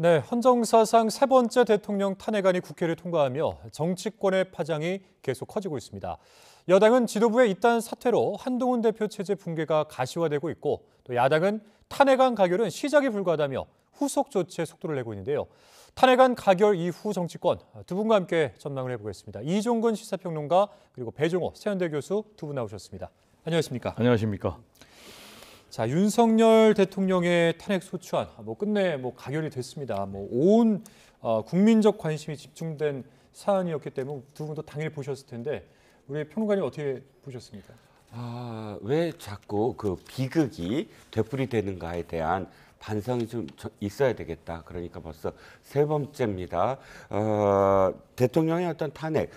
네, 헌정사상 세 번째 대통령 탄핵안이 국회를 통과하며 정치권의 파장이 계속 커지고 있습니다. 여당은 지도부의 이딴 사퇴로 한동훈 대표 체제 붕괴가 가시화되고 있고, 또 야당은 탄핵안 가결은 시작이 불가하다며 후속 조치에 속도를 내고 있는데요. 탄핵안 가결 이후 정치권 두 분과 함께 전망을 해보겠습니다. 이종근 시사평론가 그리고 배종호 세연대 교수 두 분 나오셨습니다. 안녕하십니까? 안녕하십니까? 자, 윤석열 대통령의 탄핵 소추안 끝내 가결이 됐습니다. 온 국민적 관심이 집중된 사안이었기 때문에 두 분도 당연히 보셨을 텐데 우리 평론가님 어떻게 보셨습니까? 왜 자꾸 그 비극이 되풀이되는가에 대한 반성이 좀 있어야 되겠다. 그러니까 벌써 세 번째입니다. 대통령의 어떤 탄핵,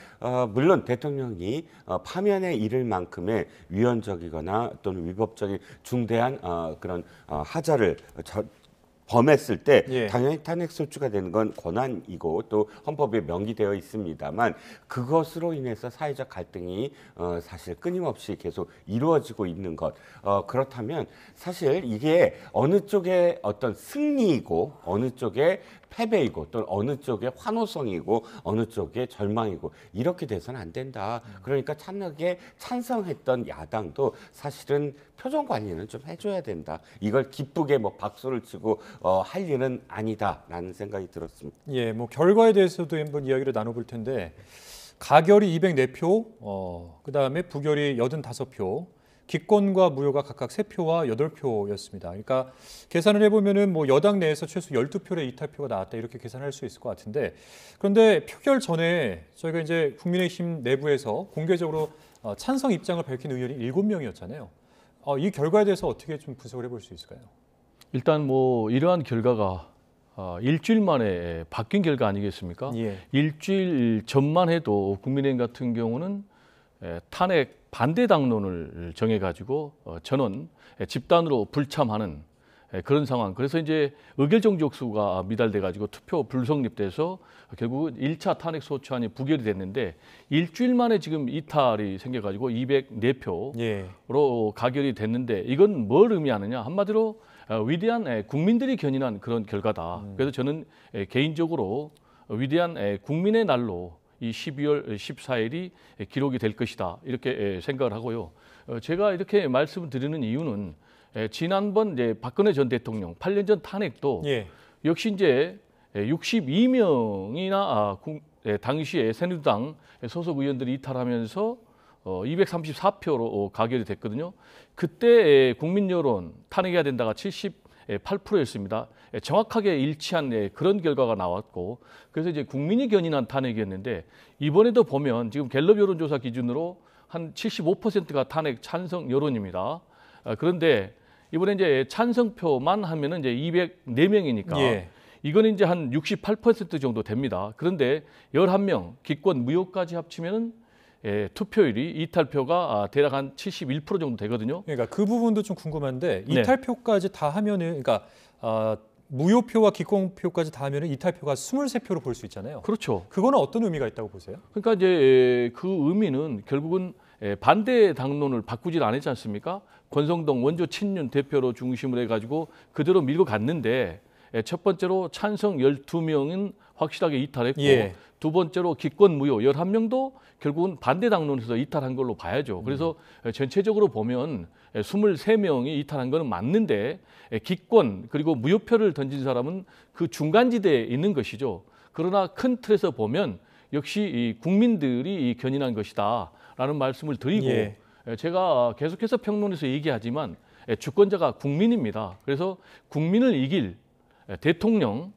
물론 대통령이 파면에 이를 만큼의 위헌적이거나 또는 위법적인 중대한 그런 하자를 범했을 때 당연히 탄핵 소추가 되는 건 권한이고 또 헌법에 명기되어 있습니다만 그것으로 인해서 사회적 갈등이 사실 끊임없이 계속 이루어지고 있는 것. 그렇다면 사실 이게 어느 쪽의 어떤 승리이고 어느 쪽의 패배이고 또 어느 쪽의 환호성이고 어느 쪽의 절망이고 이렇게 돼서는 안 된다. 그러니까 탄핵에 찬성했던 야당도 사실은 표정 관리는 좀 해줘야 된다. 이걸 기쁘게 박수를 치고 할 일은 아니다라는 생각이 들었습니다. 예, 결과에 대해서도 한번 이야기를 나눠볼 텐데 가결이 204표, 그다음에 부결이 85표, 기권과 무효가 각각 3표와 8표였습니다. 그러니까 계산을 해보면은 여당 내에서 최소 12표의 이탈표가 나왔다 이렇게 계산할 수 있을 것 같은데 그런데 표결 전에 저희가 이제 국민의힘 내부에서 공개적으로 찬성 입장을 밝힌 의원이 7명이었잖아요. 이 결과에 대해서 어떻게 좀 분석을 해볼 수 있을까요? 일단 이러한 결과가 일주일 만에 바뀐 결과 아니겠습니까? 예. 일주일 전만 해도 국민의힘 같은 경우는 탄핵 반대 당론을 정해가지고 전원 집단으로 불참하는 그런 상황. 그래서 이제 의결정 족수가 미달돼가지고 투표 불성립돼서 결국은 1차 탄핵 소추안이 부결이 됐는데 일주일 만에 지금 이탈이 생겨가지고 204표로 가결이 됐는데 이건 뭘 의미하느냐? 한마디로 위대한 국민들이 견인한 그런 결과다. 그래서 저는 개인적으로 위대한 국민의 날로 이 12월 14일이 기록이 될 것이다 이렇게 생각을 하고요. 제가 이렇게 말씀을 드리는 이유는 지난번 이제 박근혜 전 대통령 8년 전 탄핵도 역시 이제 62명이나 당시에 새누리당 소속 의원들이 이탈하면서 234표로 가결이 됐거든요. 그때 국민 여론 탄핵해야 된다가 78%였습니다. 정확하게 일치한 그런 결과가 나왔고 그래서 이제 국민이 견인한 탄핵이었는데 이번에도 보면 지금 갤럽 여론조사 기준으로 한 75%가 탄핵 찬성 여론입니다. 그런데 이번에 이제 찬성표만 하면은 이제 204명이니까 이건 이제 한 68% 정도 됩니다. 그런데 11명 기권 무효까지 합치면은 투표율이 이탈표가 대략 한 71% 정도 되거든요. 그러니까 그 부분도 좀 궁금한데 이탈표까지 다 하면은 그러니까 무효표와 기권표까지 다 하면은 이탈표가 23표로 볼 수 있잖아요. 그렇죠. 그거는 어떤 의미가 있다고 보세요? 그러니까 이제 그 의미는 결국은 반대 당론을 바꾸질 않았지 않습니까? 권성동 원조 친윤 대표로 중심을 해가지고 그대로 밀고 갔는데 첫 번째로 찬성 12명은 확실하게 이탈했고 두 번째로 기권 무효 11명도 결국은 반대 당론에서 이탈한 걸로 봐야죠. 그래서 전체적으로 보면 23명이 이탈한 거는 맞는데 기권 그리고 무효표를 던진 사람은 그 중간지대에 있는 것이죠. 그러나 큰 틀에서 보면 역시 이 국민들이 견인한 것이다라는 말씀을 드리고 제가 계속해서 평론에서 얘기하지만 주권자가 국민입니다. 그래서 국민을 이길 대통령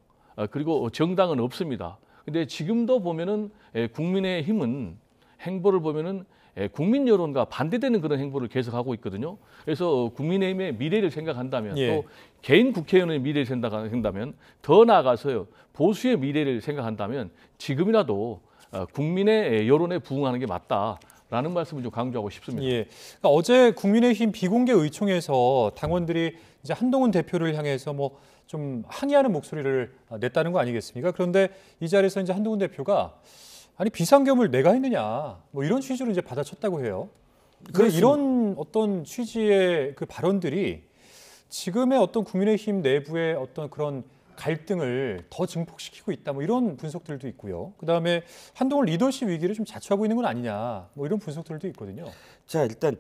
그리고 정당은 없습니다. 근데 지금도 보면은 국민의힘은 행보를 보면은 국민 여론과 반대되는 그런 행보를 계속하고 있거든요. 그래서 국민의힘의 미래를 생각한다면 또 개인 국회의원의 미래를 생각한다면 더 나아가서요 보수의 미래를 생각한다면 지금이라도 국민의 여론에 부응하는 게 맞다라는 말씀을 좀 강조하고 싶습니다. 그러니까 어제 국민의힘 비공개 의총에서 당원들이 이제 한동훈 대표를 향해서 좀 항의하는 목소리를 냈다는 거 아니겠습니까? 그런데 이 자리에서 이제 한동훈 대표가 아니 비상겸을 내가 했느냐 이런 취지로 이제 받아쳤다고 해요. 이런 어떤 취지의 그 발언들이 지금의 어떤 국민의힘 내부의 어떤 그런 갈등을 더 증폭시키고 있다. 뭐 이런 분석들도 있고요. 그다음에 한동훈 리더십 위기를 좀 자초하고 있는 건 아니냐. 뭐 이런 분석들도 있거든요. 자, 일단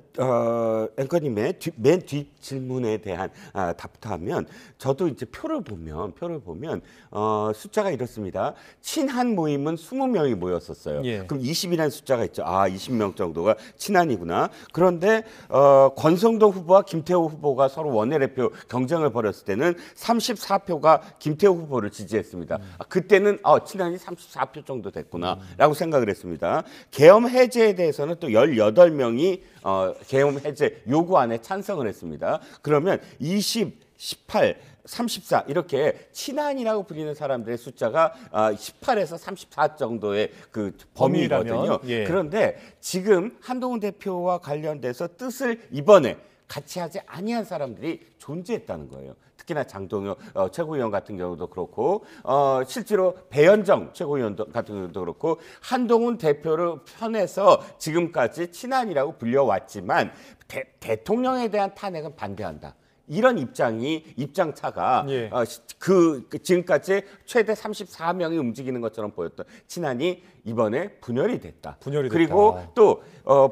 앵커님의 맨 뒷 질문에 대한 답부터 하면 저도 이제 표를 보면 숫자가 이렇습니다. 친한 모임은 20명이 모였었어요. 예. 그럼 20이라는 숫자가 있죠. 20명 정도가 친한이구나. 그런데 권성동 후보와 김태호 후보가 서로 원내대표 경쟁을 벌였을 때는 34표가 김태호 후보를 지지했습니다. 그때는 친한이 34표 정도 됐구나라고 생각을 했습니다. 계엄 해제에 대해서는 또 18명이 계엄 해제 요구안에 찬성을 했습니다. 그러면 20, 18, 34 이렇게 친한이라고 불리는 사람들의 숫자가 18에서 34 정도의 그 범위거든요. 예. 그런데 지금 한동훈 대표와 관련돼서 뜻을 이번에 같이 하지 아니한 사람들이 존재했다는 거예요. 특히나 장동혁 최고위원 같은 경우도 그렇고 실제로 배현정 최고위원 같은 경우도 그렇고 한동훈 대표를 편에서 지금까지 친한이라고 불려왔지만 대통령에 대한 탄핵은 반대한다. 이런 입장차가 예. 지금까지 최대 34명이 움직이는 것처럼 보였던 친한이 이번에 분열이 됐다. 그리고 또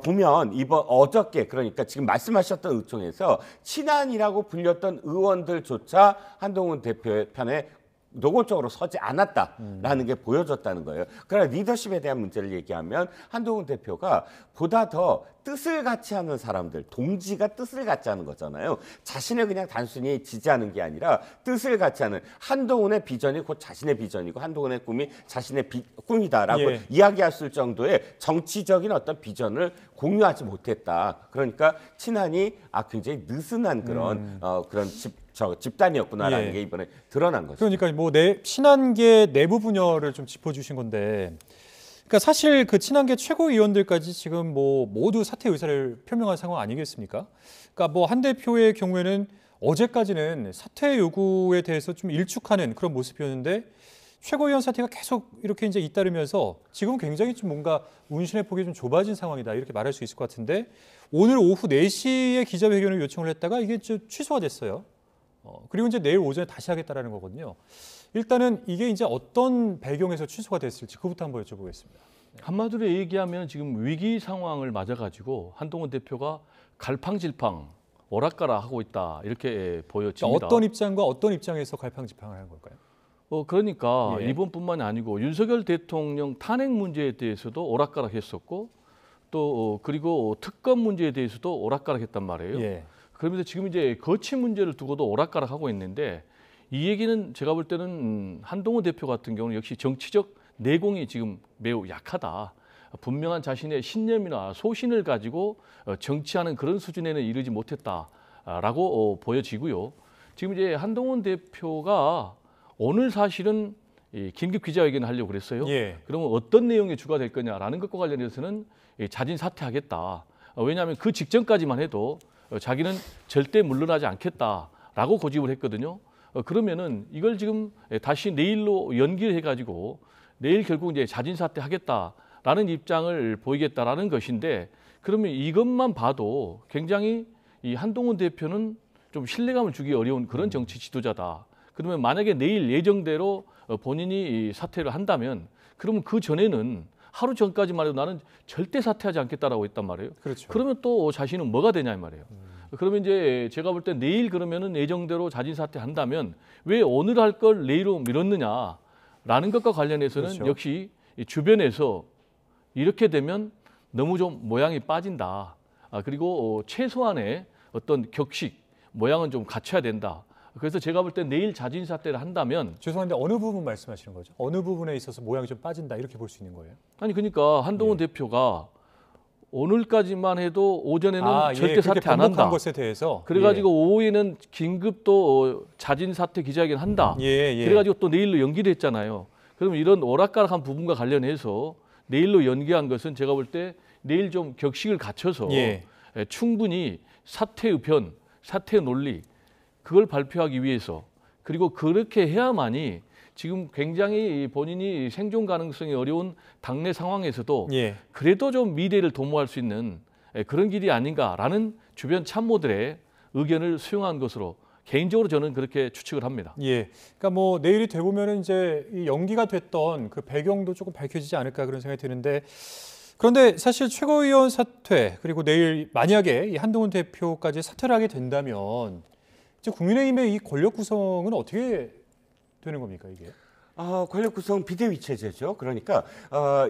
보면 어저께 그러니까 지금 말씀하셨던 의총에서 친한이라고 불렸던 의원들조차 한동훈 대표의 편에 노골적으로 서지 않았다라는 게 보여졌다는 거예요. 그러나 리더십에 대한 문제를 얘기하면 한동훈 대표가 보다 더 뜻을 같이 하는 사람들, 동지가 뜻을 같이 하는 거잖아요. 자신을 그냥 단순히 지지하는 게 아니라 뜻을 같이 하는 한동훈의 비전이 곧 자신의 비전이고 한동훈의 꿈이 자신의 꿈이다라고 예. 이야기할 수 있을 정도의 정치적인 어떤 비전을 공유하지 못했다. 그러니까 친한이 굉장히 느슨한 그런 집단이었구나라는 예. 게 이번에 드러난 거죠. 그러니까 뭐 친한계 내부 분열을 좀 짚어주신 건데, 그러니까 사실 그 친한계 최고위원들까지 지금 뭐 모두 사퇴 의사를 표명한 상황 아니겠습니까? 그러니까 뭐 한 대표의 경우에는 어제까지는 사퇴 요구에 대해서 좀 일축하는 그런 모습이었는데 최고위원 사퇴가 계속 이렇게 이제 잇따르면서 지금 굉장히 좀 뭔가 운신의 폭이 좀 좁아진 상황이다 이렇게 말할 수 있을 것 같은데 오늘 오후 4시에 기자회견을 요청을 했다가 이게 좀 취소가 됐어요. 그리고 이제 내일 오전에 다시 하겠다라는 거거든요. 일단은 이게 이제 어떤 배경에서 취소가 됐을지 그부터 한번 여쭤보겠습니다. 한마디로 얘기하면 지금 위기 상황을 맞아가지고 한동훈 대표가 갈팡질팡 오락가락 하고 있다 이렇게 보여집니다. 그러니까 어떤 입장과 어떤 입장에서 갈팡질팡을 하는 걸까요? 그러니까 예. 이번뿐만이 아니고 윤석열 대통령 탄핵 문제에 대해서도 오락가락했었고 또 그리고 특검 문제에 대해서도 오락가락했단 말이에요. 예. 그러면서 지금 이제 거취 문제를 두고도 오락가락하고 있는데 이 얘기는 제가 볼 때는 한동훈 대표 같은 경우는 역시 정치적 내공이 지금 매우 약하다. 분명한 자신의 신념이나 소신을 가지고 정치하는 그런 수준에는 이르지 못했다라고 보여지고요. 지금 이제 한동훈 대표가 오늘 사실은 긴급 기자회견을 하려고 그랬어요. 예. 그러면 어떤 내용이 주가 될 거냐라는 것과 관련해서는 자진 사퇴하겠다. 왜냐하면 그 직전까지만 해도 자기는 절대 물러나지 않겠다라고 고집을 했거든요. 그러면은 이걸 지금 다시 내일로 연기해가지고 내일 결국 이제 자진 사퇴하겠다라는 입장을 보이겠다라는 것인데 그러면 이것만 봐도 굉장히 이 한동훈 대표는 좀 신뢰감을 주기 어려운 그런 정치 지도자다. 그러면 만약에 내일 예정대로 본인이 사퇴를 한다면 그러면 그 전에는 하루 전까지만 해도 나는 절대 사퇴하지 않겠다라고 했단 말이에요. 그렇죠. 그러면 또 자신은 뭐가 되냐 이 말이에요. 그러면 이제 제가 볼 때 내일 그러면은 예정대로 자진 사퇴한다면 왜 오늘 할 걸 내일로 미뤘느냐라는 것과 관련해서는 그렇죠. 역시 주변에서 이렇게 되면 너무 좀 모양이 빠진다. 그리고 최소한의 어떤 격식 모양은 좀 갖춰야 된다. 그래서 제가 볼 때 내일 자진 사퇴를 한다면 죄송한데 어느 부분 말씀하시는 거죠? 어느 부분에 있어서 모양이 좀 빠진다 이렇게 볼 수 있는 거예요? 아니 그러니까 한동훈 대표가 오늘까지만 해도 오전에는 절대 사퇴 안 한다. 것에 대해서 그래가지고 오후에는 긴급 또 자진 사퇴 기자회견 한다. 그래가지고 또 내일로 연기를 했잖아요. 그러면 이런 오락가락한 부분과 관련해서 내일로 연기한 것은 제가 볼 때 내일 좀 격식을 갖춰서 충분히 사퇴의 편, 사퇴의 논리 그걸 발표하기 위해서 그리고 그렇게 해야만이 지금 굉장히 본인이 생존 가능성이 어려운 당내 상황에서도 그래도 좀 미래를 도모할 수 있는 그런 길이 아닌가라는 주변 참모들의 의견을 수용한 것으로 개인적으로 저는 그렇게 추측을 합니다. 예. 그러니까 뭐 내일이 되보면은 이제 이 연기가 됐던 그 배경도 조금 밝혀지지 않을까 그런 생각이 드는데 그런데 사실 최고위원 사퇴 그리고 내일 만약에 이 한동훈 대표까지 사퇴를 하게 된다면 이제 국민의힘의 이 권력 구성은 어떻게 되는 겁니까 이게? 권력 구성 비대위 체제죠. 그러니까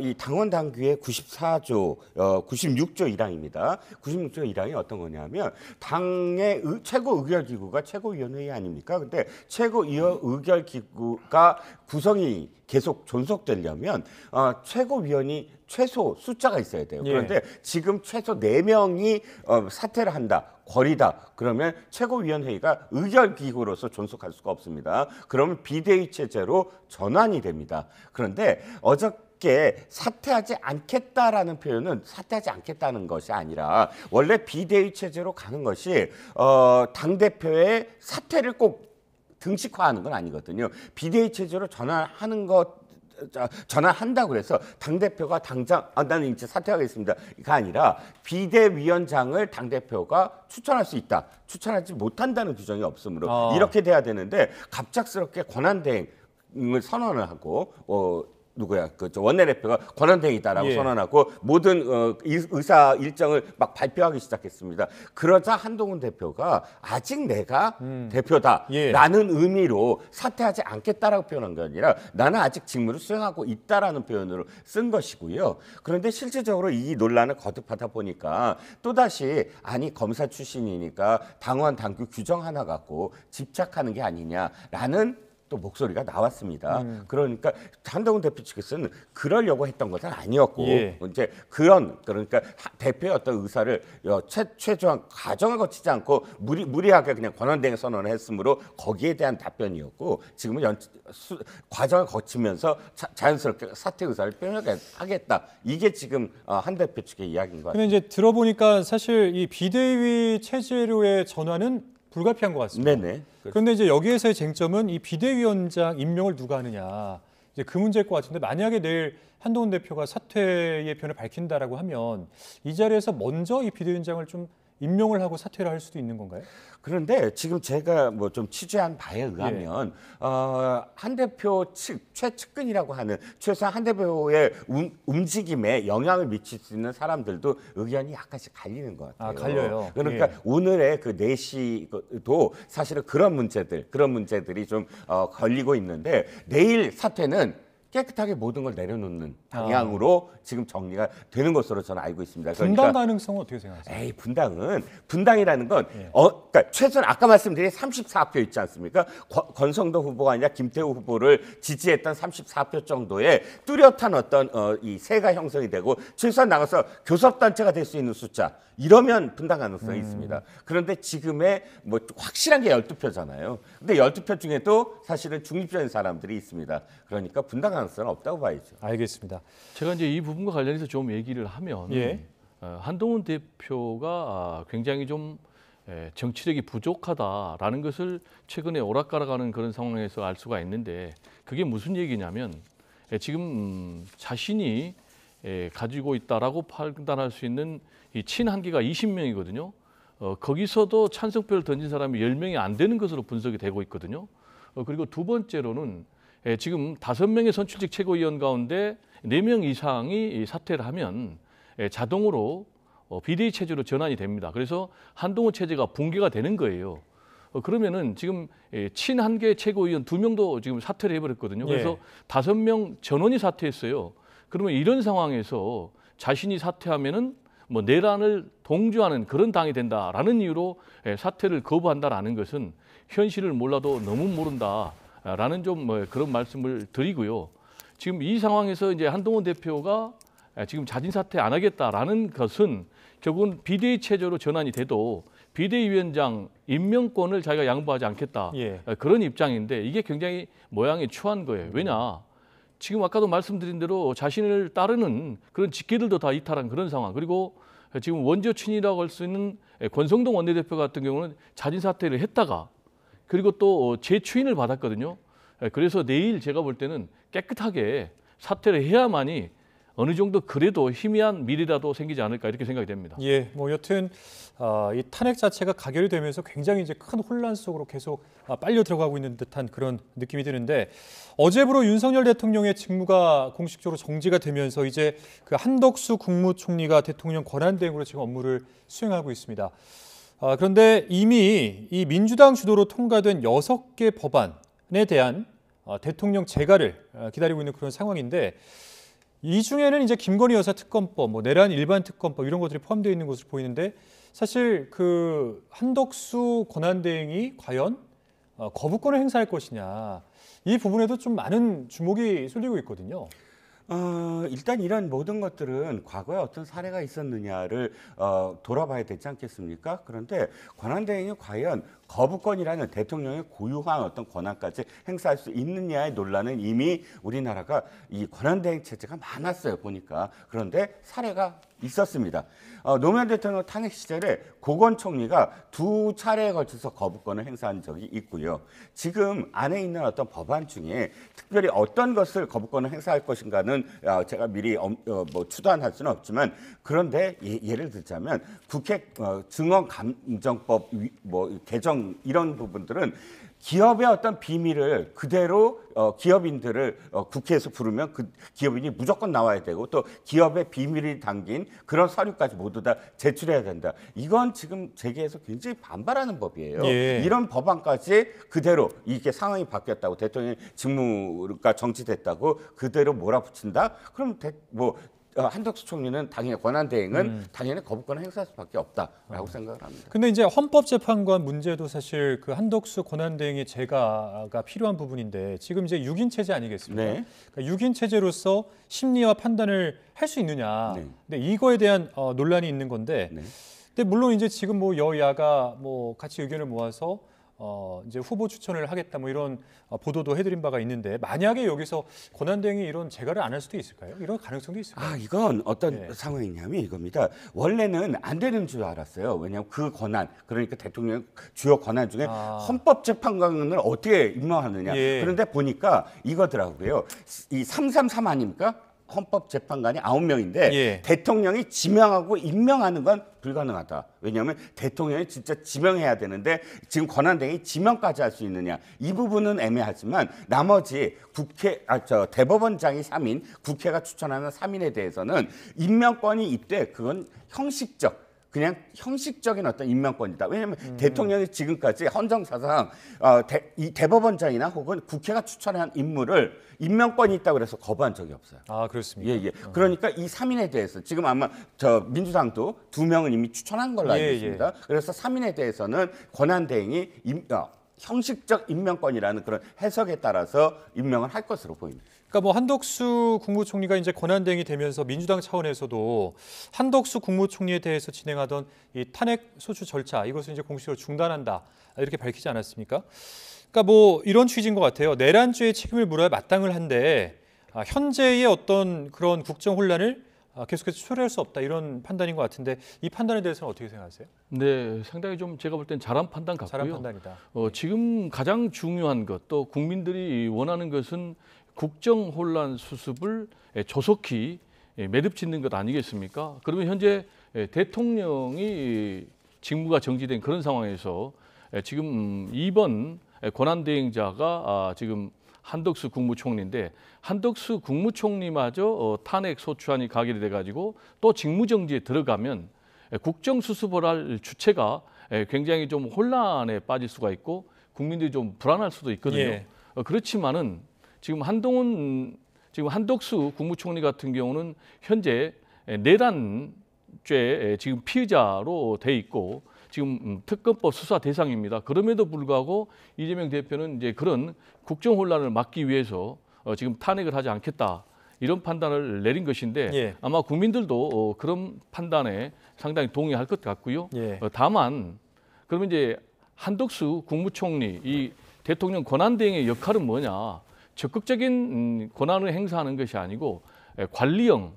이 당원 당규의 94조, 96조 1항입니다. 96조 1항이 어떤 거냐면 당의 최고 의결 기구가 최고위원회의 아닙니까? 근데 의결 기구가 구성이 계속 존속되려면 최고위원이 최소 숫자가 있어야 돼요. 그런데 지금 최소 4명이 사퇴를 한다. 거리다. 그러면 최고위원회의가 의결기구로서 존속할 수가 없습니다. 그러면 비대위 체제로 전환이 됩니다. 그런데 어저께 사퇴하지 않겠다라는 표현은 사퇴하지 않겠다는 것이 아니라 원래 비대위 체제로 가는 것이 당대표의 사퇴를 꼭 등식화하는 건 아니거든요. 비대위 체제로 전환한다고 해서 당대표가 당장 나는 이제 사퇴하겠습니다가 아니라 비대위원장을 당대표가 추천할 수 있다. 추천하지 못한다는 규정이 없으므로 이렇게 돼야 되는데 갑작스럽게 권한대행을 선언을 하고 원내대표가 권한대행이다라고 선언하고 모든 의사 일정을 막 발표하기 시작했습니다. 그러자 한동훈 대표가 아직 내가 대표다라는 의미로 사퇴하지 않겠다라고 표현한 게 아니라 나는 아직 직무를 수행하고 있다라는 표현으로 쓴 것이고요. 그런데 실질적으로 이 논란을 거듭하다 보니까 또다시 아니 검사 출신이니까 당원 당규 규정 하나 갖고 집착하는 게 아니냐라는 또 목소리가 나왔습니다. 그러니까 한동훈 대표 측에서는 그러려고 했던 것은 아니었고 이제 그러니까 대표의 어떤 의사를 최소한 과정을 거치지 않고 무리하게 그냥 권한대행 선언을 했으므로 거기에 대한 답변이었고 지금은 과정을 거치면서 자연스럽게 사퇴 의사를 표명하겠다. 이게 지금 한 대표 측의 이야기인 것 같습니다. 근데 이제 들어보니까 사실 이 비대위 체제로의 전환은 불가피한 것 같습니다. 네네. 그런데 이제 여기에서의 쟁점은 이 비대위원장 임명을 누가 하느냐 이제 그 문제일 것 같은데 만약에 내일 한동훈 대표가 사퇴의 편을 밝힌다라고 하면 이 자리에서 먼저 이 비대위원장을 좀 임명을 하고 사퇴를 할 수도 있는 건가요? 그런데 지금 제가 뭐 좀 취재한 바에 의하면 한 대표 측 최측근이라고 하는 최소한 한 대표의 움직임에 영향을 미칠 수 있는 사람들도 의견이 약간씩 갈리는 것 같아요. 갈려요. 그러니까 오늘의 그 4시도 사실은 그런 문제들이 좀 걸리고 있는데 내일 사퇴는 깨끗하게 모든 걸 내려놓는 방향으로 지금 정리가 되는 것으로 저는 알고 있습니다. 분당 가능성은 어떻게 생각하세요? 분당이라는 건 그러니까 최소한 아까 말씀드린 34표 있지 않습니까? 권성동 후보가 아니라 김태우 후보를 지지했던 34표 정도의 뚜렷한 어떤 이 세가 형성이 되고 최소한 나가서 교섭단체가 될 수 있는 숫자 이러면 분당 가능성이 있습니다. 그런데 지금의 뭐 확실한 게 12표잖아요. 근데 12표 중에도 사실은 중립적인 사람들이 있습니다. 그러니까 분당 가능성은 없다고 봐야죠. 알겠습니다. 제가 이제 이 부분과 관련해서 좀 얘기를 하면 한동훈 대표가 굉장히 좀 정치력이 부족하다라는 것을 최근에 오락가락하는 그런 상황에서 알 수가 있는데 그게 무슨 얘기냐면 지금 자신이 가지고 있다라고 판단할 수 있는 이 친한계가 20명이거든요. 거기서도 찬성표를 던진 사람이 10명이 안 되는 것으로 분석이 되고 있거든요. 그리고 두 번째로는 지금 5명의 선출직 최고위원 가운데 4명 이상이 사퇴를 하면 자동으로 비대위 체제로 전환이 됩니다. 그래서 한동훈 체제가 붕괴가 되는 거예요. 그러면은 지금 친한계 최고위원 2명도 지금 사퇴를 해버렸거든요. 그래서 5명 전원이 사퇴했어요. 그러면 이런 상황에서 자신이 사퇴하면은 뭐 내란을 동조하는 그런 당이 된다라는 이유로 사퇴를 거부한다라는 것은 현실을 몰라도 너무 모른다라는 좀 그런 말씀을 드리고요. 지금 이 상황에서 이제 한동훈 대표가 지금 자진 사퇴 안 하겠다라는 것은 결국은 비대위 체제로 전환이 돼도 비대위원장 임명권을 자기가 양보하지 않겠다 그런 입장인데 이게 굉장히 모양이 추한 거예요. 왜냐? 지금 아까도 말씀드린 대로 자신을 따르는 그런 직계들도 다 이탈한 그런 상황. 그리고 지금 원조친이라고 할 수 있는 권성동 원내대표 같은 경우는 자진 사퇴를 했다가 그리고 또 재추인을 받았거든요. 그래서 내일 제가 볼 때는 깨끗하게 사퇴를 해야만이 어느 정도 그래도 희미한 미래라도 생기지 않을까 이렇게 생각이 됩니다. 예, 뭐 여튼 이 탄핵 자체가 가결이 되면서 굉장히 이제 큰 혼란 속으로 계속 빨려 들어가고 있는 듯한 그런 느낌이 드는데 어제부로 윤석열 대통령의 직무가 공식적으로 정지가 되면서 이제 그 한덕수 국무총리가 대통령 권한대행으로 지금 업무를 수행하고 있습니다. 그런데 이미 이 민주당 주도로 통과된 6개 법안에 대한 대통령 재가를 기다리고 있는 그런 상황인데 이 중에는 이제 김건희 여사 특검법, 뭐 내란 일반 특검법 이런 것들이 포함되어 있는 것으로 보이는데 사실 그 한덕수 권한대행이 과연 거부권을 행사할 것이냐 이 부분에도 좀 많은 주목이 쏠리고 있거든요. 일단 이런 모든 것들은 과거에 어떤 사례가 있었느냐를 돌아봐야 되지 않겠습니까? 그런데 권한대행이 과연 거부권이라는 대통령의 고유한 어떤 권한까지 행사할 수 있느냐의 논란은 이미 우리나라가 이 권한대행 체제가 많았어요, 보니까. 그런데 사례가 있었습니다. 노무현 대통령 탄핵 시절에 고건 총리가 2차례에 걸쳐서 거부권을 행사한 적이 있고요. 지금 안에 있는 어떤 법안 중에 특별히 어떤 것을 거부권을 행사할 것인가는 제가 미리 뭐 추단할 수는 없지만 그런데 예를 들자면 국회 증언감정법 뭐 개정 이런 부분들은 기업의 어떤 비밀을 그대로 기업인들을 국회에서 부르면 그 기업인이 무조건 나와야 되고 또 기업의 비밀이 담긴 그런 서류까지 모두 다 제출해야 된다. 이건 지금 재계에서 굉장히 반발하는 법이에요. 예. 이런 법안까지 그대로 이게 상황이 바뀌었다고 대통령의 직무가 정지됐다고 그대로 몰아붙인다? 그럼 한덕수 총리는 당연히 권한대행은 당연히 거부권을 행사할 수밖에 없다라고 생각을 합니다. 근데 이제 헌법재판관 문제도 사실 그 한덕수 권한대행의 재가가 필요한 부분인데 지금 이제 6인 체제 아니겠습니까? 네. 그러니까 6인 체제로서 심리와 판단을 할 수 있느냐. 네. 근데 이거에 대한 논란이 있는 건데. 네. 근데 물론 이제 지금 뭐 여야가 뭐 같이 의견을 모아서 이제 후보 추천을 하겠다 뭐 이런 보도도 해드린 바가 있는데 만약에 여기서 권한대행이 이런 재가를 안 할 수도 있을까요? 이런 가능성도 있을까요? 이건 어떤 네. 상황이냐면 이겁니다. 원래는 안 되는 줄 알았어요. 왜냐하면 그 권한, 그러니까 대통령 주요 권한 중에 헌법재판관을 어떻게 임명하느냐. 예. 그런데 보니까 이거더라고요. 이 333 아닙니까? 헌법재판관이 9명인데 예. 대통령이 지명하고 임명하는 건 불가능하다. 왜냐하면 대통령이 진짜 지명해야 되는데 지금 권한대행이 지명까지 할 수 있느냐. 이 부분은 애매하지만 나머지 대법원장이 3인, 국회가 추천하는 3인에 대해서는 임명권이 있되 그건 그냥 형식적인 어떤 임명권이다. 왜냐하면 대통령이 지금까지 헌정사상 이 대법원장이나 혹은 국회가 추천한 인물을 임명권이 있다고 해서 거부한 적이 없어요. 아, 그렇습니까? 예. 그러니까 이 3인에 대해서 지금 아마 민주당도 2명은 이미 추천한 걸로 알고 있습니다. 그래서 3인에 대해서는 권한대행이 형식적 임명권이라는 그런 해석에 따라서 임명을 할 것으로 보입니다. 그러니까 뭐 한덕수 국무총리가 이제 권한대행이 되면서 민주당 차원에서도 한덕수 국무총리에 대해서 진행하던 이 탄핵 소추 절차 이것을 이제 공식적으로 중단한다 이렇게 밝히지 않았습니까? 그러니까 뭐 이런 취지인 것 같아요. 내란죄의 책임을 물어야 마땅을 한데 현재의 어떤 그런 국정 혼란을 계속해서 초래할 수 없다 이런 판단인 것 같은데 이 판단에 대해서는 어떻게 생각하세요? 네, 상당히 좀 제가 볼 땐 잘한 판단 같고요. 잘한 판단이다. 지금 가장 중요한 것 또 국민들이 원하는 것은 국정 혼란 수습을 조속히 매듭짓는 것 아니겠습니까? 그러면 현재 대통령이 직무가 정지된 그런 상황에서 지금 이번 권한대행자가 지금 한덕수 국무총리인데 한덕수 국무총리마저 탄핵 소추안이 가결이 돼가지고 또 직무정지에 들어가면 국정수습을 할 주체가 굉장히 좀 혼란에 빠질 수가 있고 국민들이 좀 불안할 수도 있거든요. 예. 그렇지만은 지금 한덕수 국무총리 같은 경우는 현재 내란죄 지금 피의자로 돼 있고 지금 특검법 수사 대상입니다. 그럼에도 불구하고 이재명 대표는 이제 그런 국정 혼란을 막기 위해서 지금 탄핵을 하지 않겠다 이런 판단을 내린 것인데 예. 아마 국민들도 그런 판단에 상당히 동의할 것 같고요. 예. 다만 그러면 이제 한덕수 국무총리 이 대통령 권한대행의 역할은 뭐냐? 적극적인 권한을 행사하는 것이 아니고 관리형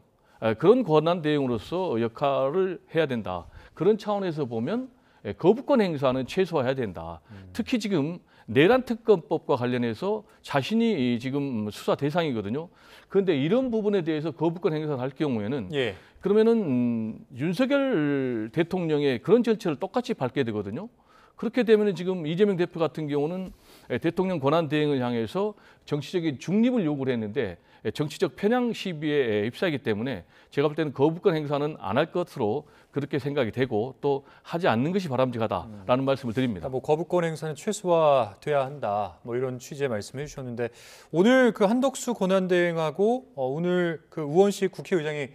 그런 권한대행으로서 역할을 해야 된다. 그런 차원에서 보면 거부권 행사는 최소화해야 된다. 특히 지금 내란 특검법과 관련해서 자신이 지금 수사 대상이거든요. 그런데 이런 부분에 대해서 거부권 행사를 할 경우에는 예. 그러면은 윤석열 대통령의 그런 절차를 똑같이 밟게 되거든요. 그렇게 되면 지금 이재명 대표 같은 경우는 대통령 권한 대행을 향해서 정치적인 중립을 요구를 했는데 정치적 편향 시비에 휩싸이기 때문에 제가 볼 때는 거부권 행사는 안 할 것으로 그렇게 생각이 되고 또 하지 않는 것이 바람직하다라는 말씀을 드립니다. 뭐 거부권 행사는 최소화돼야 한다. 뭐 이런 취지의 말씀을 해주셨는데 오늘 그 한덕수 권한대행하고 오늘 그 우원식 국회의장이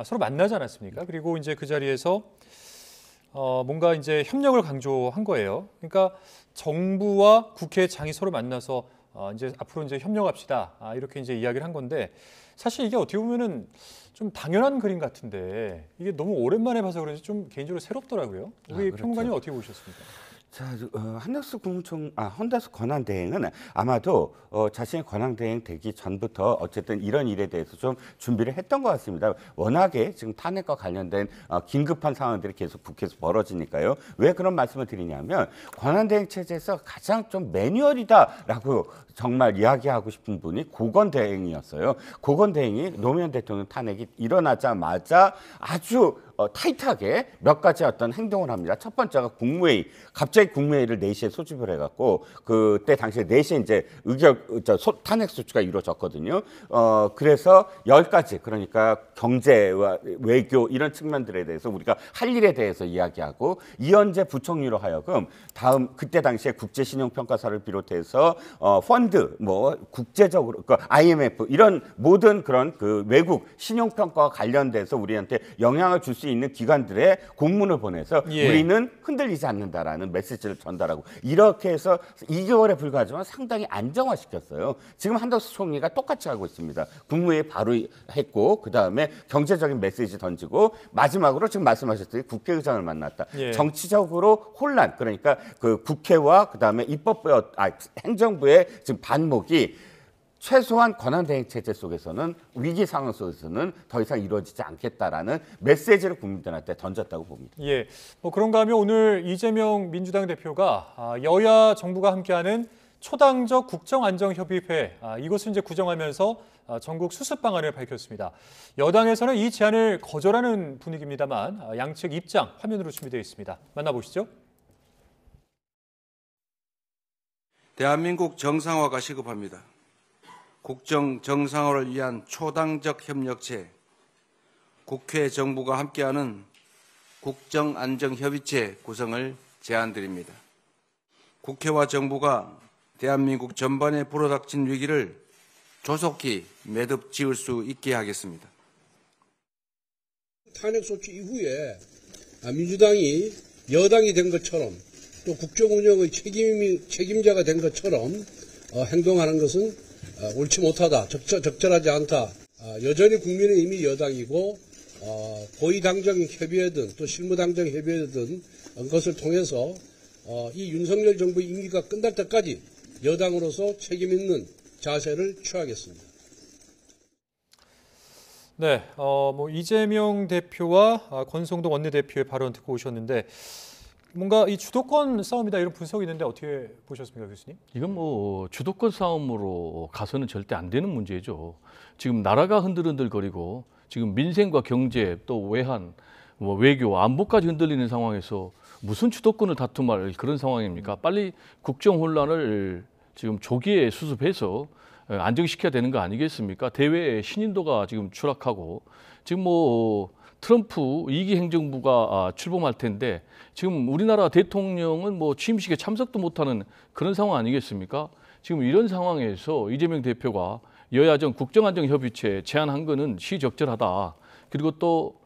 서로 만나지 않았습니까? 그리고 이제 그 자리에서 뭔가 이제 협력을 강조한 거예요. 그러니까 정부와 국회장이 서로 만나서 이제 앞으로 이제 협력합시다. 이렇게 이제 이야기를 한 건데 사실 이게 어떻게 보면은 좀 당연한 그림 같은데 이게 너무 오랜만에 봐서 그런지 좀 개인적으로 새롭더라고요. 우리 그렇죠. 평론가님 어떻게 보셨습니까? 자, 한덕수 권한대행은 아마도 자신의 권한대행 되기 전부터 어쨌든 이런 일에 대해서 좀 준비를 했던 것 같습니다. 워낙에 지금 탄핵과 관련된 긴급한 상황들이 계속 국회에서 벌어지니까요. 왜 그런 말씀을 드리냐면 권한대행 체제에서 가장 좀 매뉴얼이다라고 정말 이야기하고 싶은 분이 고건대행이었어요. 고건대행이 노무현 대통령 탄핵이 일어나자마자 아주 타이트하게 몇 가지 어떤 행동을 합니다. 첫 번째가 국무회의, 갑자기 국무회의를 4시에 소집을 해갖고 그때 당시에 4시에 이제 탄핵 소추가 이루어졌거든요. 그래서 10가지 그러니까 경제와 외교 이런 측면들에 대해서 우리가 할 일에 대해서 이야기하고 이현재 부총리로 하여금 다음 그때 당시에 국제신용평가사를 비롯해서 펀드 뭐 국제적으로 그 IMF 이런 모든 그런 그 외국 신용평가와 관련돼서 우리한테 영향을 줄 수 있는 기관들의 공문을 보내서 예. 우리는 흔들리지 않는다라는 메시지를 전달하고 이렇게 해서 2개월에 불과하지만 상당히 안정화시켰어요. 지금 한덕수 총리가 똑같이 하고 있습니다. 국무회의 바로 했고 그다음에 경제적인 메시지 던지고 마지막으로 지금 말씀하셨듯이 국회의장을 만났다. 예. 정치적으로 혼란 그러니까 그 국회와 그다음에 행정부의 지금 반목이 최소한 권한대행 체제 속에서는 위기 상황 속에서는 더 이상 이루어지지 않겠다라는 메시지를 국민들한테 던졌다고 봅니다. 예, 뭐 그런가 하면 오늘 이재명 민주당 대표가 여야 정부가 함께하는 초당적 국정안정협의회 이것을 이제 구정하면서 전국 수습 방안을 밝혔습니다. 여당에서는 이 제안을 거절하는 분위기입니다만 양측 입장 화면으로 준비되어 있습니다. 만나보시죠. 대한민국 정상화가 시급합니다. 국정 정상화를 위한 초당적 협력체, 국회 정부가 함께하는 국정안정협의체 구성을 제안드립니다. 국회와 정부가 대한민국 전반에 불어닥친 위기를 조속히 매듭 지을 수 있게 하겠습니다. 탄핵 소추 이후에 민주당이 여당이 된 것처럼 또 국정 운영의 책임자가 된 것처럼 행동하는 것은 옳지 못하다, 적절하지 않다. 여전히 국민의힘이 여당이고 고위당정 협의회든 또 실무당정 협의회든 것을 통해서 이 윤석열 정부의 임기가 끝날 때까지 여당으로서 책임 있는 자세를 취하겠습니다. 네, 뭐 이재명 대표와 권성동 원내대표의 발언 듣고 오셨는데 뭔가 이 주도권 싸움이다 이런 분석이 있는데 어떻게 보셨습니까, 교수님? 이건 뭐 주도권 싸움으로 가서는 절대 안 되는 문제죠. 지금 나라가 흔들흔들거리고 지금 민생과 경제 또 외환, 뭐 외교, 안보까지 흔들리는 상황에서 무슨 주도권을 다툼할 그런 상황입니까? 빨리 국정 혼란을 지금 조기에 수습해서 안정시켜야 되는 거 아니겠습니까? 대외의 신인도가 지금 추락하고 지금 뭐 트럼프 2기 행정부가 출범할 텐데 지금 우리나라 대통령은 뭐 취임식에 참석도 못하는 그런 상황 아니겠습니까? 지금 이런 상황에서 이재명 대표가 여야정 국정안정협의체 제안한 거는 시적절하다. 그리고 또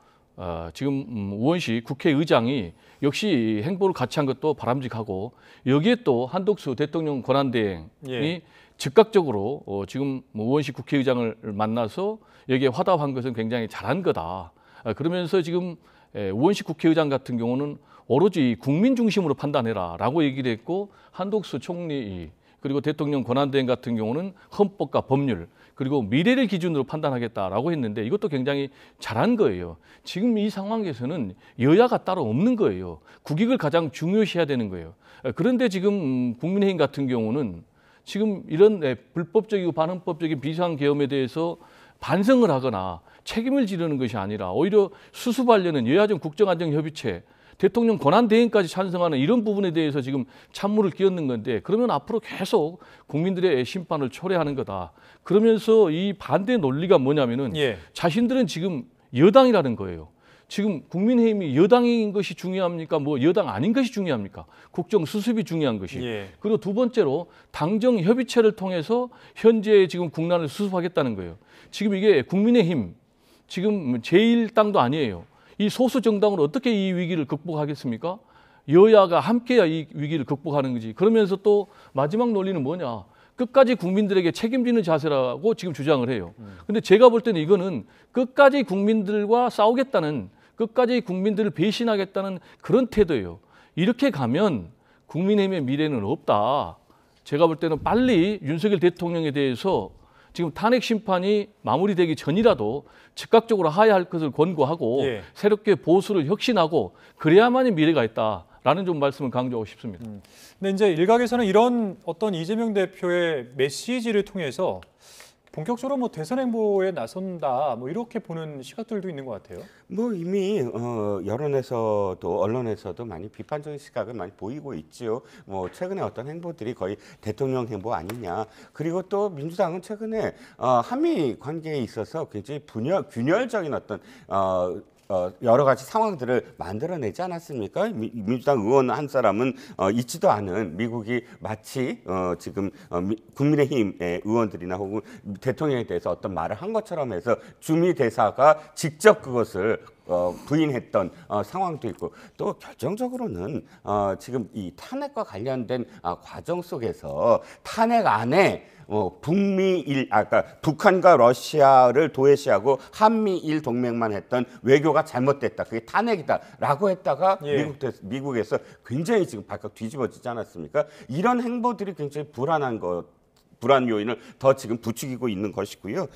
지금 우원식 국회의장이 역시 행보를 같이 한 것도 바람직하고 여기에 또 한덕수 대통령 권한대행이 즉각적으로 지금 우원식 국회의장을 만나서 여기에 화답한 것은 굉장히 잘한 거다. 그러면서 지금 우원식 국회의장 같은 경우는 오로지 국민 중심으로 판단해라라고 얘기를 했고 한덕수 총리 그리고 대통령 권한대행 같은 경우는 헌법과 법률 그리고 미래를 기준으로 판단하겠다라고 했는데 이것도 굉장히 잘한 거예요. 지금 이 상황에서는 여야가 따로 없는 거예요. 국익을 가장 중요시해야 되는 거예요. 그런데 지금 국민의힘 같은 경우는 지금 이런 불법적이고 반헌법적인 비상계엄에 대해서 반성을 하거나 책임을 지르는 것이 아니라 오히려 수습하려는 여야정 국정안정협의체 대통령 권한대행까지 찬성하는 이런 부분에 대해서 지금 찬물을 끼얹는 건데 그러면 앞으로 계속 국민들의 심판을 초래하는 거다. 그러면서 이 반대 논리가 뭐냐면은 예. 자신들은 지금 여당이라는 거예요. 지금 국민의힘이 여당인 것이 중요합니까? 뭐 여당 아닌 것이 중요합니까? 국정 수습이 중요한 것이. 예. 그리고 두 번째로 당정 협의체를 통해서 현재 지금 국난을 수습하겠다는 거예요. 지금 이게 국민의힘 지금 제1당도 아니에요. 이 소수 정당으로 어떻게 이 위기를 극복하겠습니까? 여야가 함께야 이 위기를 극복하는 거지. 그러면서 또 마지막 논리는 뭐냐? 끝까지 국민들에게 책임지는 자세라고 지금 주장을 해요. 근데 제가 볼 때는 이거는 끝까지 국민들과 싸우겠다는, 끝까지 국민들을 배신하겠다는 그런 태도예요. 이렇게 가면 국민의힘의 미래는 없다. 제가 볼 때는 빨리 윤석열 대통령에 대해서 지금 탄핵 심판이 마무리되기 전이라도 즉각적으로 하야할 것을 권고하고 예. 새롭게 보수를 혁신하고 그래야만이 미래가 있다라는 좀 말씀을 강조하고 싶습니다. 근데 이제 일각에서는 이런 어떤 이재명 대표의 메시지를 통해서 본격적으로 뭐 대선 행보에 나선다 뭐 이렇게 보는 시각들도 있는 것 같아요. 뭐 이미 여론에서도 언론에서도 많이 비판적인 시각을 많이 보이고 있지요. 뭐 최근에 어떤 행보들이 거의 대통령 행보 아니냐. 그리고 또 민주당은 최근에 한미 관계에 있어서 굉장히 균열적인 어떤 여러 가지 상황들을 만들어내지 않았습니까? 민주당 의원 한 사람은 있지도 않은 미국이 마치 지금 국민의힘의 의원들이나 혹은 대통령에 대해서 어떤 말을 한 것처럼 해서 주미 대사가 직접 그것을 부인했던 상황도 있고 또 결정적으로는 지금 이 탄핵과 관련된 과정 속에서 탄핵 안에 북한과 러시아를 도외시하고 한미일 동맹만 했던 외교가 잘못됐다. 그게 탄핵이다라고 했다가 예. 미국에서 굉장히 지금 발칵 뒤집어지지 않았습니까? 이런 행보들이 굉장히 불안 요인을 더 지금 부추기고 있는 것이고요.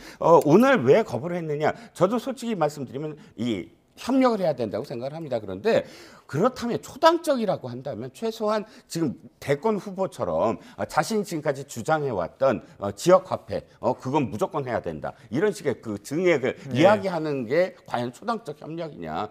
오늘 왜 거부를 했느냐? 저도 솔직히 말씀드리면 이 협력을 해야 된다고 생각을 합니다. 그런데 그렇다면 초당적이라고 한다면 최소한 지금 대권 후보처럼 자신이 지금까지 주장해왔던 지역화폐, 그건 무조건 해야 된다. 이런 식의 그 증액을 이야기하는 게 과연 초당적 협력이냐.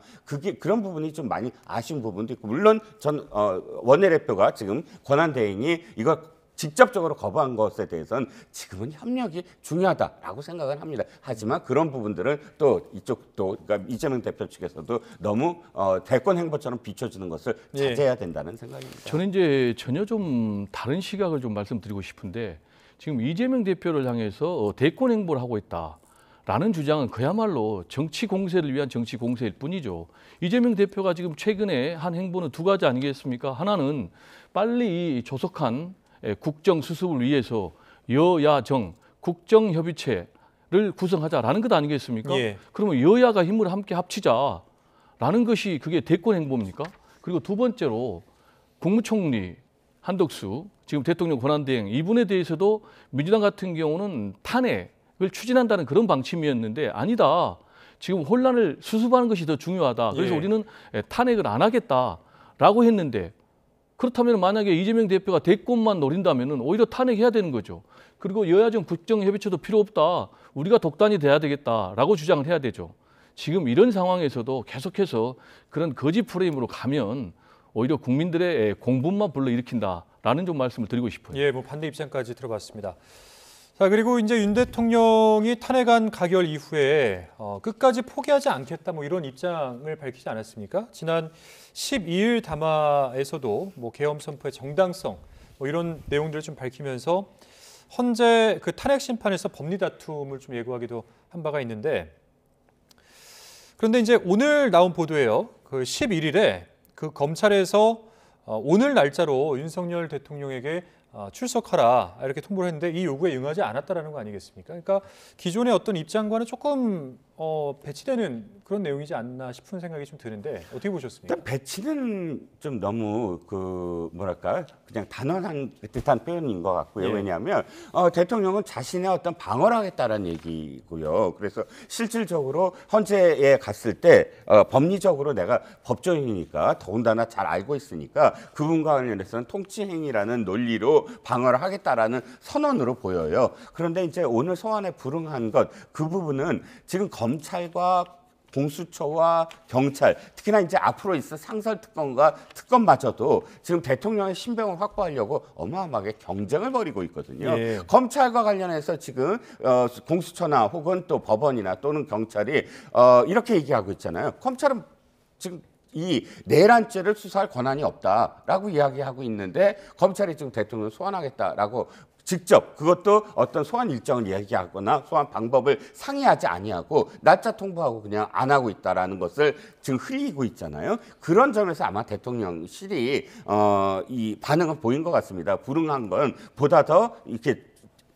그런 부분이 좀 많이 아쉬운 부분도 있고 물론 전 원내대표가 지금 권한대행이 이거 직접적으로 거부한 것에 대해서는 지금은 협력이 중요하다라고 생각을 합니다. 하지만 그런 부분들은 또 이쪽도 그러니까 이재명 대표 측에서도 너무 대권 행보처럼 비춰지는 것을 자제해야 된다는 생각입니다. 저는 이제 전혀 좀 다른 시각을 좀 말씀드리고 싶은데 지금 이재명 대표를 향해서 대권 행보를 하고 있다라는 주장은 그야말로 정치 공세를 위한 정치 공세일 뿐이죠. 이재명 대표가 지금 최근에 한 행보는 두 가지 아니겠습니까? 하나는 빨리 이 조속한 국정 수습을 위해서 여야정 국정협의체를 구성하자라는 것 아니겠습니까? 예. 그러면 여야가 힘을 함께 합치자라는 것이 그게 대권 행보입니까? 그리고 두 번째로 국무총리 한덕수 지금 대통령 권한대행 이분에 대해서도 민주당 같은 경우는 탄핵을 추진한다는 그런 방침이었는데 아니다. 지금 혼란을 수습하는 것이 더 중요하다. 그래서 예. 우리는 탄핵을 안 하겠다라고 했는데 그렇다면 만약에 이재명 대표가 대권만 노린다면 오히려 탄핵해야 되는 거죠. 그리고 여야정 국정협의체도 필요 없다. 우리가 독단이 돼야 되겠다라고 주장을 해야 되죠. 지금 이런 상황에서도 계속해서 그런 거짓 프레임으로 가면 오히려 국민들의 공분만 불러일으킨다라는 좀 말씀을 드리고 싶어요. 예, 뭐 반대 입장까지 들어봤습니다. 자, 그리고 이제 윤 대통령이 탄핵안 가결 이후에 끝까지 포기하지 않겠다 뭐 이런 입장을 밝히지 않았습니까? 지난 12일 담화에서도 뭐 계엄 선포의 정당성 뭐 이런 내용들을 좀 밝히면서 헌재 그 탄핵 심판에서 법리 다툼을 좀 예고하기도 한 바가 있는데 그런데 이제 오늘 나온 보도예요. 그 11일에 그 검찰에서 오늘 날짜로 윤석열 대통령에게 출석하라 이렇게 통보를 했는데 이 요구에 응하지 않았다라는 거 아니겠습니까? 그러니까 기존의 어떤 입장과는 조금 배치되는 그런 내용이지 않나 싶은 생각이 좀 드는데 어떻게 보셨습니까? 일단 배치는 좀 너무 그 뭐랄까 그냥 단언한 듯한 표현인 것 같고요. 예. 왜냐하면 대통령은 자신의 어떤 방어를 하겠다라는 얘기고요. 그래서 실질적으로 헌재에 갔을 때 법리적으로 내가 법조인이니까 더군다나 잘 알고 있으니까 그분과 관련해서는 통치행위라는 논리로 방어를 하겠다라는 선언으로 보여요. 그런데 이제 오늘 소환에 불응한 것 그 부분은 지금 검찰과 공수처와 경찰, 특히나 이제 앞으로 있을 상설특검과 특검마저도 지금 대통령의 신병을 확보하려고 어마어마하게 경쟁을 벌이고 있거든요. 예. 검찰과 관련해서 지금 공수처나 혹은 또 법원이나 또는 경찰이 이렇게 얘기하고 있잖아요. 검찰은 지금 이 내란죄를 수사할 권한이 없다라고 이야기하고 있는데 검찰이 지금 대통령을 소환하겠다라고 직접 그것도 어떤 소환 일정을 얘기하거나 소환 방법을 상의하지 아니하고 날짜 통보하고 그냥 안 하고 있다라는 것을 지금 흘리고 있잖아요. 그런 점에서 아마 대통령실이 이 반응을 보인 것 같습니다. 불응한 건 보다 더 이렇게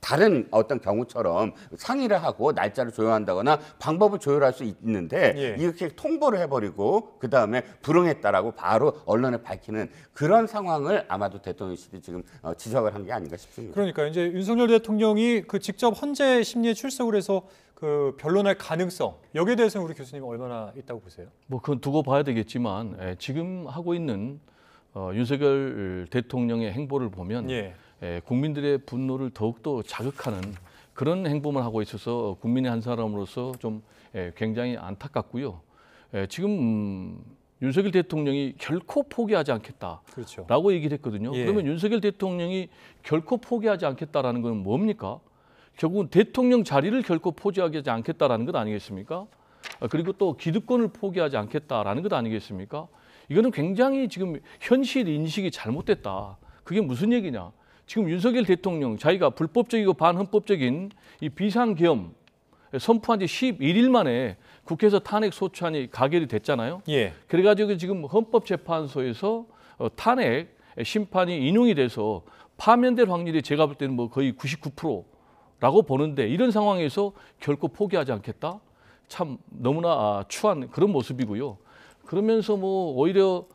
다른 어떤 경우처럼 상의를 하고 날짜를 조율한다거나 방법을 조율할 수 있는데 예. 이렇게 통보를 해버리고 그다음에 불응했다라고 바로 언론에 밝히는 그런 상황을 아마도 대통령실이 지금 지적을 한 게 아닌가 싶습니다. 그러니까 이제 윤석열 대통령이 그 직접 헌재 심리에 출석을 해서 그 변론할 가능성 여기에 대해서는 우리 교수님 얼마나 있다고 보세요? 뭐 그건 두고 봐야 되겠지만 지금 하고 있는 윤석열 대통령의 행보를 보면 예. 국민들의 분노를 더욱더 자극하는 그런 행보만 하고 있어서 국민의 한 사람으로서 좀 굉장히 안타깝고요. 지금 윤석열 대통령이 결코 포기하지 않겠다라고 그렇죠. 얘기를 했거든요. 예. 그러면 윤석열 대통령이 결코 포기하지 않겠다라는 건 뭡니까? 결국은 대통령 자리를 결코 포기하지 않겠다라는 것 아니겠습니까? 그리고 또 기득권을 포기하지 않겠다라는 것 아니겠습니까? 이거는 굉장히 지금 현실 인식이 잘못됐다. 그게 무슨 얘기냐? 지금 윤석열 대통령 자기가 불법적이고 반헌법적인 이 비상계엄 선포한 지 11일 만에 국회에서 탄핵 소추안이 가결이 됐잖아요. 예. 그래가지고 지금 헌법재판소에서 탄핵 심판이 인용이 돼서 파면될 확률이 제가 볼 때는 뭐 거의 99%라고 보는데 이런 상황에서 결코 포기하지 않겠다? 참 너무나 추한 그런 모습이고요. 그러면서 뭐 오히려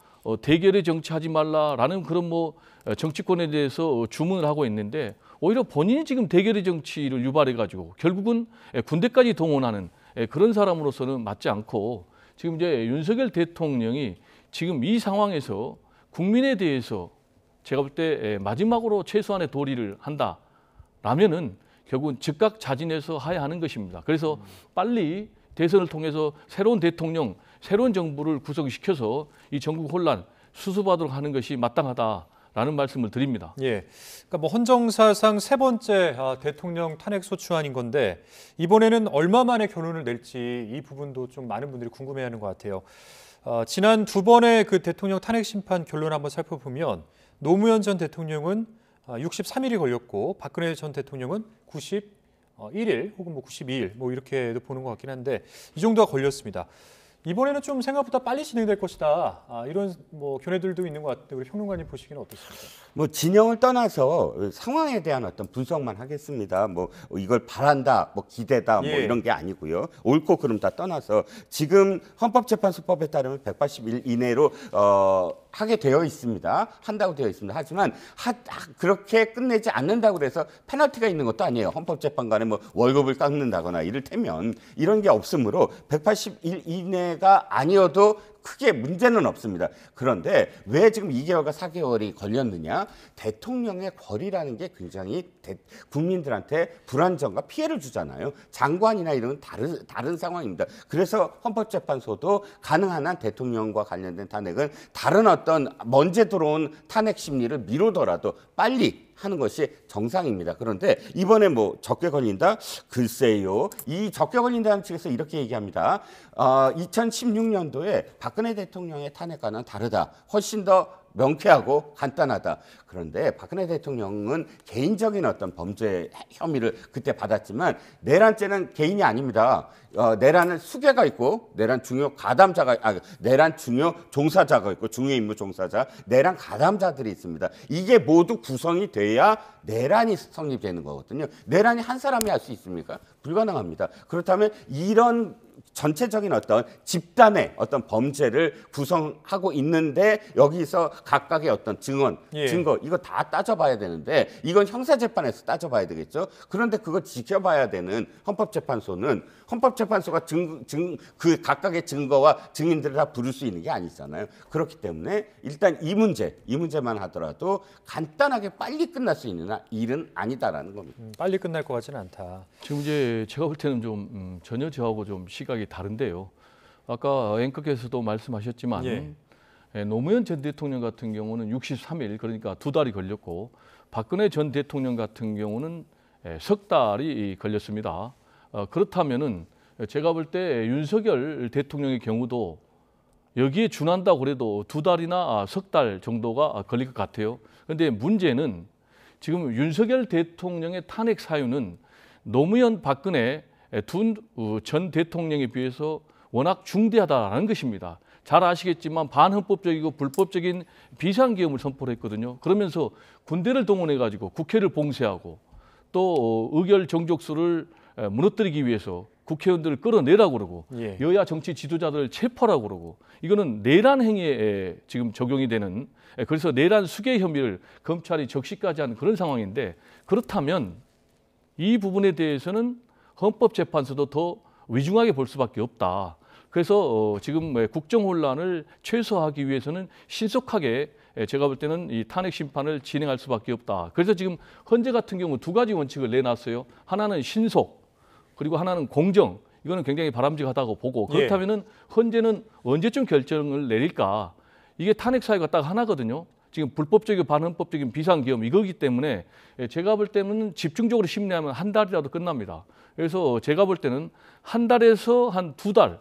대결의 정치하지 말라라는 그런 뭐 정치권에 대해서 주문을 하고 있는데 오히려 본인이 지금 대결의 정치를 유발해가지고 결국은 군대까지 동원하는 그런 사람으로서는 맞지 않고 지금 이제 윤석열 대통령이 지금 이 상황에서 국민에 대해서 제가 볼 때 마지막으로 최소한의 도리를 한다라면은 결국은 즉각 자진해서 하야하는 것입니다. 그래서 빨리 대선을 통해서 새로운 대통령, 새로운 정부를 구성시켜서 이 전국 혼란 수습하도록 하는 것이 마땅하다라는 말씀을 드립니다. 예, 그러니까 뭐 헌정사상 세 번째 대통령 탄핵 소추안인 건데 이번에는 얼마 만에 결론을 낼지 이 부분도 좀 많은 분들이 궁금해하는 것 같아요. 지난 두 번의 그 대통령 탄핵 심판 결론 한번 살펴보면 노무현 전 대통령은 63일이 걸렸고 박근혜 전 대통령은 91일 혹은 뭐 92일 뭐 이렇게도 보는 것 같긴 한데 이 정도가 걸렸습니다. 이번에는 좀 생각보다 빨리 진행될 것이다. 이런 뭐 견해들도 있는 것 같은데 우리 평론가님 보시기는 어떻습니까? 뭐 진영을 떠나서 상황에 대한 어떤 분석만 하겠습니다. 뭐 이걸 바란다, 뭐 기대다, 뭐 예. 이런 게 아니고요. 옳고 그름 다 떠나서 지금 헌법재판소법에 따르면 180일 이내로 하게 되어 있습니다. 한다고 되어 있습니다. 하지만 그렇게 끝내지 않는다고 해서 페널티가 있는 것도 아니에요. 헌법재판관에 뭐 월급을 깎는다거나 이를테면 이런 게 없으므로 180일 이내가 아니어도 크게 문제는 없습니다. 그런데 왜 지금 2개월과 4개월이 걸렸느냐? 대통령의 권위라는 게 굉장히 국민들한테 불안정과 피해를 주잖아요. 장관이나 이런 다른 상황입니다. 그래서 헌법재판소도 가능한 한 대통령과 관련된 탄핵은 다른 어떤 먼저 들어온 탄핵 심리를 미루더라도 빨리 하는 것이 정상입니다. 그런데 이번에 뭐 적게 걸린다? 글쎄요. 이 적게 걸린다는 측에서 이렇게 얘기합니다. 2016년도에 박근혜 대통령의 탄핵과는 다르다. 훨씬 더 명쾌하고 간단하다. 그런데 박근혜 대통령은 개인적인 어떤 범죄 혐의를 그때 받았지만 내란죄는 개인이 아닙니다. 내란은 수괴가 있고 내란 중요 가담자가 내란 중요 종사자가 있고 중요 임무 종사자, 내란 가담자들이 있습니다. 이게 모두 구성이 돼야 내란이 성립되는 거거든요. 내란이 한 사람이 할 수 있습니까? 불가능합니다. 그렇다면 이런 전체적인 어떤 집단의 어떤 범죄를 구성하고 있는데 여기서 각각의 어떤 증언, 예. 증거 이거 다 따져봐야 되는데 이건 형사재판에서 따져봐야 되겠죠. 그런데 그거 지켜봐야 되는 헌법재판소는 헌법재판소가 그 각각의 증거와 증인들을 다 부를 수 있는 게 아니잖아요. 그렇기 때문에 일단 이 문제만 하더라도 간단하게 빨리 끝날 수 있는 일은 아니다라는 겁니다. 빨리 끝날 것 같지는 않다. 지금 이제 제가 볼 때는 좀 전혀 저하고 좀 시각이 다른데요. 아까 앵커께서도 말씀하셨지만 예. 노무현 전 대통령 같은 경우는 63일 그러니까 2달이 걸렸고 박근혜 전 대통령 같은 경우는 석 달이 걸렸습니다. 그렇다면은 제가 볼 때 윤석열 대통령의 경우도 여기에 준한다고 그래도 2달이나 석 달 정도가 걸릴 것 같아요. 그런데 문제는 지금 윤석열 대통령의 탄핵 사유는 노무현 박근혜 두 전 대통령에 비해서 워낙 중대하다는 것입니다. 잘 아시겠지만 반헌법적이고 불법적인 비상계엄을 선포를 했거든요. 그러면서 군대를 동원해 가지고 국회를 봉쇄하고 또 의결 정족수를 무너뜨리기 위해서 국회의원들을 끌어내라고 그러고 예. 여야 정치 지도자들을 체포하라고 그러고 이거는 내란 행위에 지금 적용이 되는 그래서 내란 수괴 혐의를 검찰이 적시까지 하는 그런 상황인데 그렇다면 이 부분에 대해서는 헌법재판소도 더 위중하게 볼 수밖에 없다. 그래서 지금 국정 혼란을 최소화하기 위해서는 신속하게 제가 볼 때는 이 탄핵 심판을 진행할 수밖에 없다. 그래서 지금 헌재 같은 경우 2가지 원칙을 내놨어요. 하나는 신속, 그리고 하나는 공정. 이거는 굉장히 바람직하다고 보고 그렇다면은 헌재는 언제쯤 결정을 내릴까? 이게 탄핵 사유가 딱 하나거든요. 지금 불법적이고 반헌법적인 비상계엄 이거기 때문에 제가 볼 때는 집중적으로 심리하면 한 달이라도 끝납니다. 그래서 제가 볼 때는 한 달에서 한 2달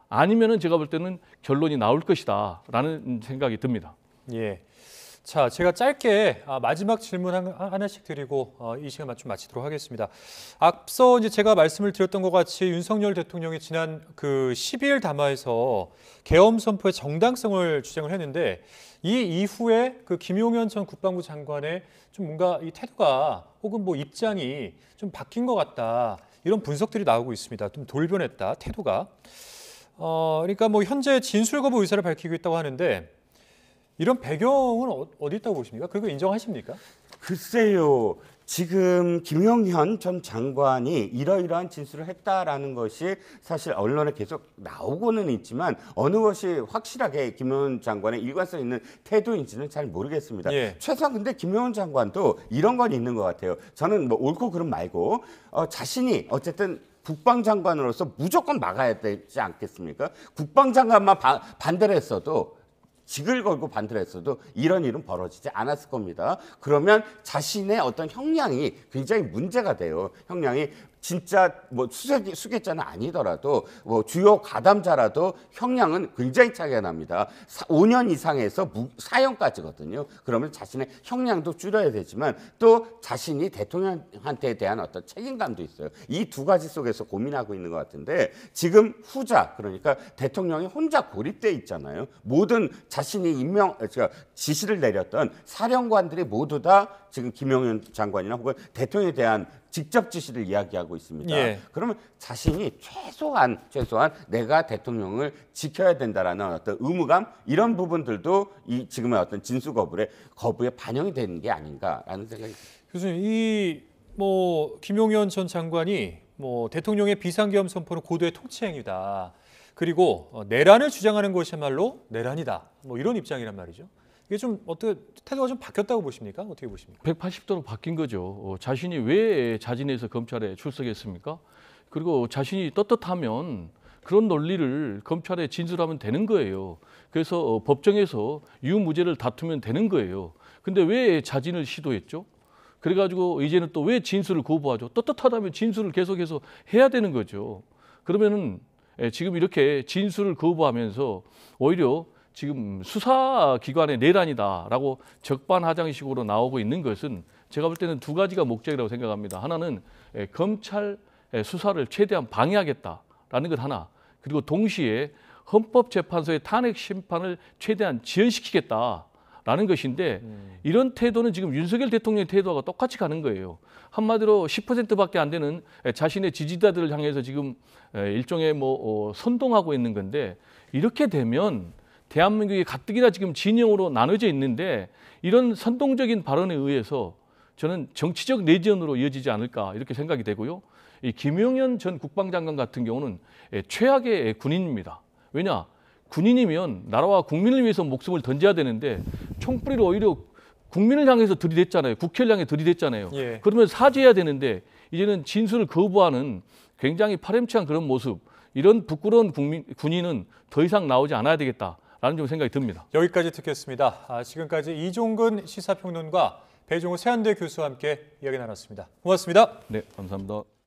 아니면은 제가 볼 때는 결론이 나올 것이다라는 생각이 듭니다. 예. 자, 제가 짧게 마지막 질문 하나씩 드리고 이 시간 좀 마치도록 하겠습니다. 앞서 이제 제가 말씀을 드렸던 것 같이 윤석열 대통령이 지난 그 12일 담화에서 계엄 선포의 정당성을 주장을 했는데 이 이후에 그 김용현 전 국방부 장관의 좀 뭔가 이 태도가 혹은 뭐 입장이 좀 바뀐 것 같다 이런 분석들이 나오고 있습니다. 좀 돌변했다 태도가. 그러니까 뭐 현재 진술 거부 의사를 밝히고 있다고 하는데. 이런 배경은 어디 있다고 보십니까? 그거 인정하십니까? 글쎄요. 지금 김용현 전 장관이 이러이러한 진술을 했다라는 것이 사실 언론에 계속 나오고는 있지만 어느 것이 확실하게 김용현 장관의 일관성 있는 태도인지는 잘 모르겠습니다. 예. 최소한 근데 김용현 장관도 이런 건 있는 것 같아요. 저는 뭐 옳고 그름 말고 자신이 어쨌든 국방장관으로서 무조건 막아야 되지 않겠습니까? 국방장관만 반대를 했어도 직을 걸고 반대를 했어도 이런 일은 벌어지지 않았을 겁니다. 그러면 자신의 어떤 형량이 굉장히 문제가 돼요. 형량이 진짜 뭐 수괴자는 아니더라도 뭐 주요 가담자라도 형량은 굉장히 차이가 납니다. 5년 이상에서 사형까지거든요. 그러면 자신의 형량도 줄여야 되지만 또 자신이 대통령한테 대한 어떤 책임감도 있어요. 이 2가지 속에서 고민하고 있는 것 같은데 지금 후자 그러니까 대통령이 혼자 고립돼 있잖아요. 모든 자신이 지시를 내렸던 사령관들이 모두 다 지금 김용현 장관이나 혹은 대통령에 대한 직접 지시를 이야기하고 있습니다. 예. 그러면 자신이 최소한 내가 대통령을 지켜야 된다라는 어떤 의무감 이런 부분들도 이 지금의 어떤 진술 거부에 반영이 되는 게 아닌가라는 생각이 듭니다. 교수님, 이 뭐 김용현 전 장관이 뭐 대통령의 비상계엄 선포는 고도의 통치 행위다. 그리고 내란을 주장하는 것이야말로 내란이다. 뭐 이런 입장이란 말이죠. 이게 좀 어떻게 태도가 좀 바뀌었다고 보십니까? 어떻게 보십니까? 180도로 바뀐 거죠. 자신이 왜 자진해서 검찰에 출석했습니까? 그리고 자신이 떳떳하면 그런 논리를 검찰에 진술하면 되는 거예요. 그래서 법정에서 유무죄를 다투면 되는 거예요. 근데 왜 자진을 시도했죠? 그래가지고 이제는 또 왜 진술을 거부하죠? 떳떳하다면 진술을 계속해서 해야 되는 거죠. 그러면은 지금 이렇게 진술을 거부하면서 오히려 지금 수사기관의 내란이다라고 적반하장식으로 나오고 있는 것은 제가 볼 때는 2가지가 목적이라고 생각합니다. 하나는 검찰 수사를 최대한 방해하겠다라는 것 하나, 그리고 동시에 헌법재판소의 탄핵 심판을 최대한 지연시키겠다. 라는 것인데 이런 태도는 지금 윤석열 대통령의 태도와 똑같이 가는 거예요. 한마디로 10%밖에 안 되는 자신의 지지자들을 향해서 지금 일종의 선동하고 있는 건데 이렇게 되면 대한민국이 가뜩이나 지금 진영으로 나눠져 있는데 이런 선동적인 발언에 의해서 저는 정치적 내전으로 이어지지 않을까 이렇게 생각이 되고요. 이 김용현 전 국방장관 같은 경우는 최악의 군인입니다. 왜냐? 군인이면 나라와 국민을 위해서 목숨을 던져야 되는데 총뿌리로 오히려 국민을 향해서 들이댔잖아요. 국회를 향해 들이댔잖아요. 예. 그러면 사죄해야 되는데 이제는 진술을 거부하는 굉장히 파렴치한 그런 모습. 이런 부끄러운 군인은 더 이상 나오지 않아야 되겠다라는 좀 생각이 듭니다. 여기까지 듣겠습니다. 지금까지 이종근 시사평론가 배종우 세한대 교수와 함께 이야기 나눴습니다. 고맙습니다. 네, 감사합니다.